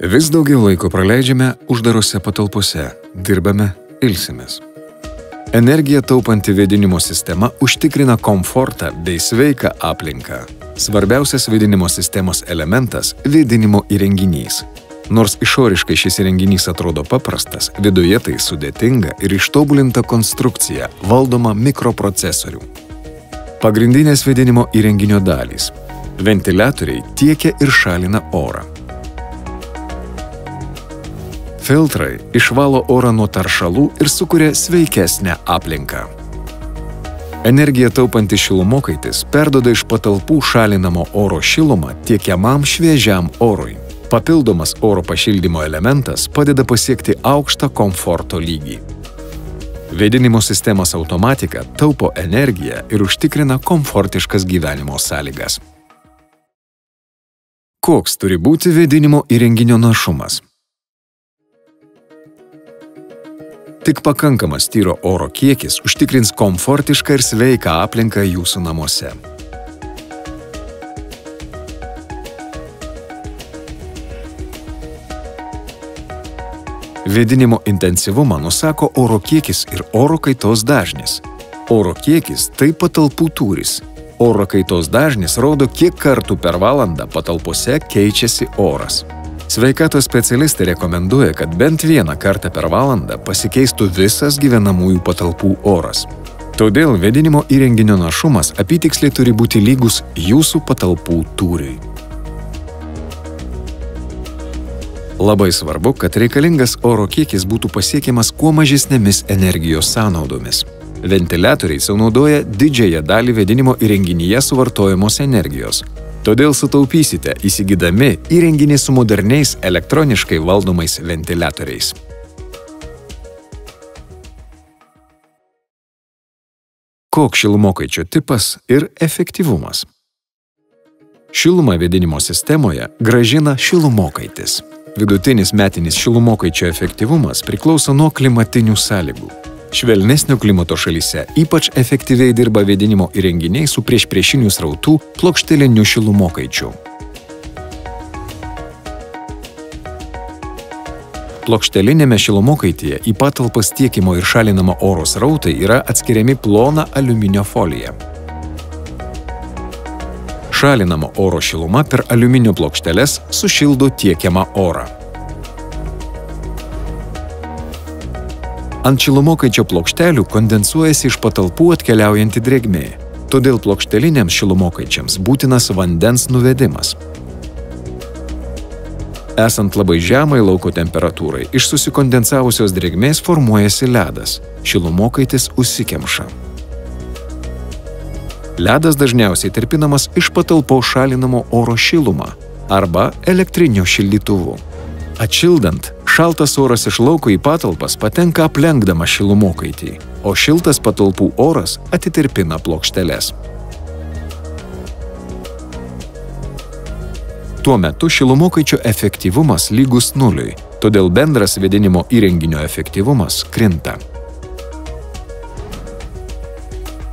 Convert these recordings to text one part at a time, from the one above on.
Vis daugiau laiko praleidžiame uždarose patalpose, dirbame, ilsimės. Energiją taupanti vėdinimo sistema užtikrina komfortą bei sveiką aplinką. Svarbiausias vėdinimo sistemos elementas – vėdinimo įrenginys. Nors išoriškai šis įrenginys atrodo paprastas, viduje tai sudėtinga ir ištobulinta konstrukcija, valdoma mikroprocesorių. Pagrindinės vėdinimo įrenginio dalys – ventiliatoriai tiekia ir šalina orą. Filtrai išvalo orą nuo taršalų ir sukuria sveikesnę aplinką. Energiją taupantis šilumokaitis perduoda iš patalpų šalinamo oro šilumą tiekiamam šviežiam orui. Papildomas oro pašildymo elementas padeda pasiekti aukštą komforto lygį. Vėdinimo sistemos automatika taupo energiją ir užtikrina komfortiškas gyvenimo sąlygas. Koks turi būti vėdinimo įrenginio našumas? Tik pakankamas tyro oro kiekis užtikrins komfortišką ir sveiką aplinką jūsų namuose. Vėdinimo intensyvumą nusako oro kiekis ir oro kaitos dažnis. Oro kiekis – tai patalpų tūris. Oro kaitos dažnis rodo, kiek kartų per valandą patalpose keičiasi oras. Sveikatos specialistai rekomenduoja, kad bent vieną kartą per valandą pasikeistų visas gyvenamųjų patalpų oras. Todėl vėdinimo įrenginio našumas apytiksliai turi būti lygus jūsų patalpų tūriui. Labai svarbu, kad reikalingas oro kiekis būtų pasiekiamas kuo mažesnėmis energijos sąnaudomis. Ventiliatoriai sunaudoja didžiąją dalį vėdinimo įrenginyje suvartojamos energijos. Todėl sutaupysite įsigydami įrenginį su moderniais elektroniškai valdomais ventiliatoriais. Koks šilumokaičio tipas ir efektyvumas? Šilumą vėdinimo sistemoje grąžina šilumokaitis. Vidutinis metinis šilumokaičio efektyvumas priklauso nuo klimatinių sąlygų. Švelnesnio klimato šalyse ypač efektyviai dirba vėdinimo įrenginiai su priešpriešinių srautų plokšteliniu šilumokaičiu. Plokštelinėme šilumokaityje į patalpas tiekimo ir šalinamo oro srautai yra atskiriami plona aliuminio folija. Šalinamo oro šiluma per aliuminio plokšteles sušildo tiekiamą orą. Ant šilumokaičio plokštelių kondensuojasi iš patalpų atkeliaujanti drėgmė, todėl plokšteliniams šilumokaičiams būtinas vandens nuvedimas. Esant labai žemai lauko temperatūrai, iš susikondensavusios drėgmės formuojasi ledas, šilumokaitis užsikemša. Ledas dažniausiai tirpinamas iš patalpos šalinamo oro šilumą arba elektrinio šildytuvu. Atšildant, šaltas oras iš lauko į patalpas patenka aplenkdamas šilumokaitį, o šiltas patalpų oras atitirpina plokšteles. Tuo metu šilumokaičio efektyvumas lygus nuliui, todėl bendras vėdinimo įrenginio efektyvumas krinta.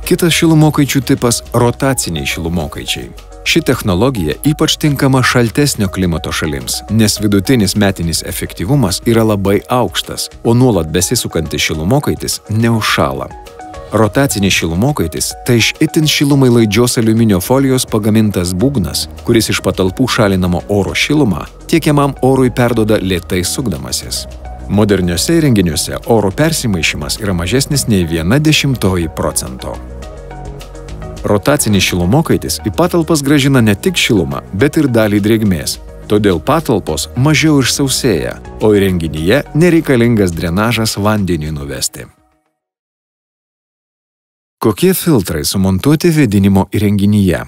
Kitas šilumokaičių tipas – rotaciniai šilumokaičiai. Ši technologija ypač tinkama šaltesnio klimato šalims, nes vidutinis metinis efektyvumas yra labai aukštas, o nuolat besisukantis šilumokaitis neužšąla. Rotacinis šilumokaitis – tai iš itin šilumai laidžios aliuminio folijos pagamintas būgnas, kuris iš patalpų šalinamo oro šilumą tiekiamam orui perduoda lėtai sukdamasis. Moderniuose įrenginiuose oro persimaišymas yra mažesnis nei 0,1%. Rotacinis šilumokaitis į patalpas grąžina ne tik šilumą, bet ir dalį drėgmės. Todėl patalpos mažiau išsausėja, o įrenginyje nereikalingas drenažas vandeniui nuvesti. Kokie filtrai sumontuoti vėdinimo įrenginyje?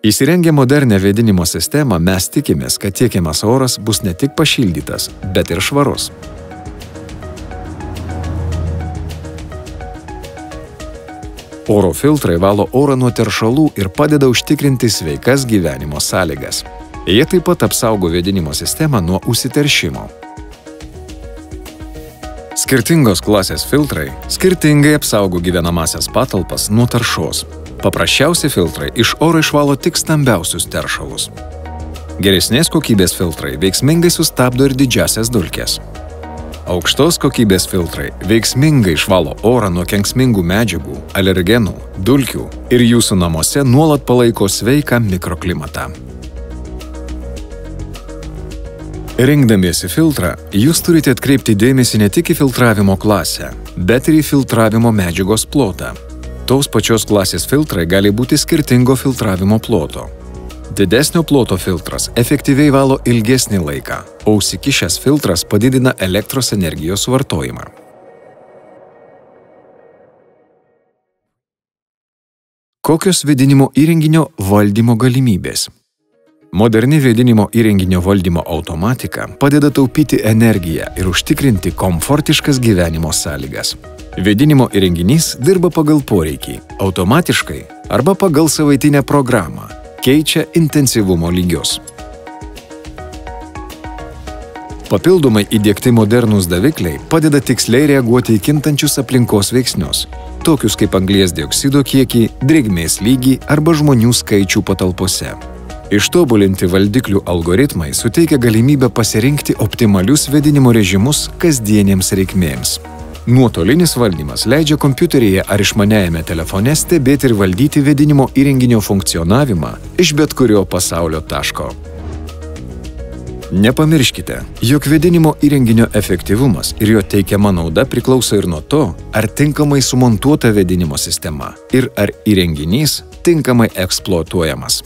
Įsirengę modernę vėdinimo sistemą mes tikimės, kad tiekiamas oras bus ne tik pašildytas, bet ir švarus. Oro filtrai valo orą nuo teršalų ir padeda užtikrinti sveikas gyvenimo sąlygas. Jie taip pat apsaugo vėdinimo sistemą nuo užsiteršimo. Skirtingos klasės filtrai skirtingai apsaugo gyvenamąsias patalpas nuo taršos. Paprasčiausi filtrai iš oro išvalo tik stambiausius teršalus. Geresnės kokybės filtrai veiksmingai sustabdo ir didžiasias dulkes. Aukštos kokybės filtrai veiksmingai išvalo orą nuo kenksmingų medžiagų, alergenų, dulkių ir jūsų namuose nuolat palaiko sveiką mikroklimatą. Rinkdamiesi filtrą, jūs turite atkreipti dėmesį ne tik į filtravimo klasę, bet ir į filtravimo medžiagos plotą. Tos pačios klasės filtrai gali būti skirtingo filtravimo ploto. Didesnio ploto filtras efektyviai valo ilgesnį laiką, o užsikišęs filtras padidina elektros energijos suvartojimą. Kokios vėdinimo įrenginio valdymo galimybės? Moderni vėdinimo įrenginio valdymo automatika padeda taupyti energiją ir užtikrinti komfortiškas gyvenimo sąlygas. Vėdinimo įrenginys dirba pagal poreikį, automatiškai arba pagal savaitinę programą, keičia intensyvumo lygius. Papildomai įdiegti modernūs davikliai padeda tiksliai reaguoti į kintančius aplinkos veiksnius, tokius kaip anglies dioksido kiekį, drėgmės lygį arba žmonių skaičių patalpose. Ištobulinti valdiklių algoritmai suteikia galimybę pasirinkti optimalius vėdinimo režimus kasdienėms reikmėms. Nuotolinis valdymas leidžia kompiuteryje ar išmaniajame telefone stebėti ir valdyti vėdinimo įrenginio funkcionavimą iš bet kurio pasaulio taško. Nepamirškite, jog vėdinimo įrenginio efektyvumas ir jo teikiama nauda priklauso ir nuo to, ar tinkamai sumontuota vėdinimo sistema ir ar įrenginys tinkamai eksploatuojamas.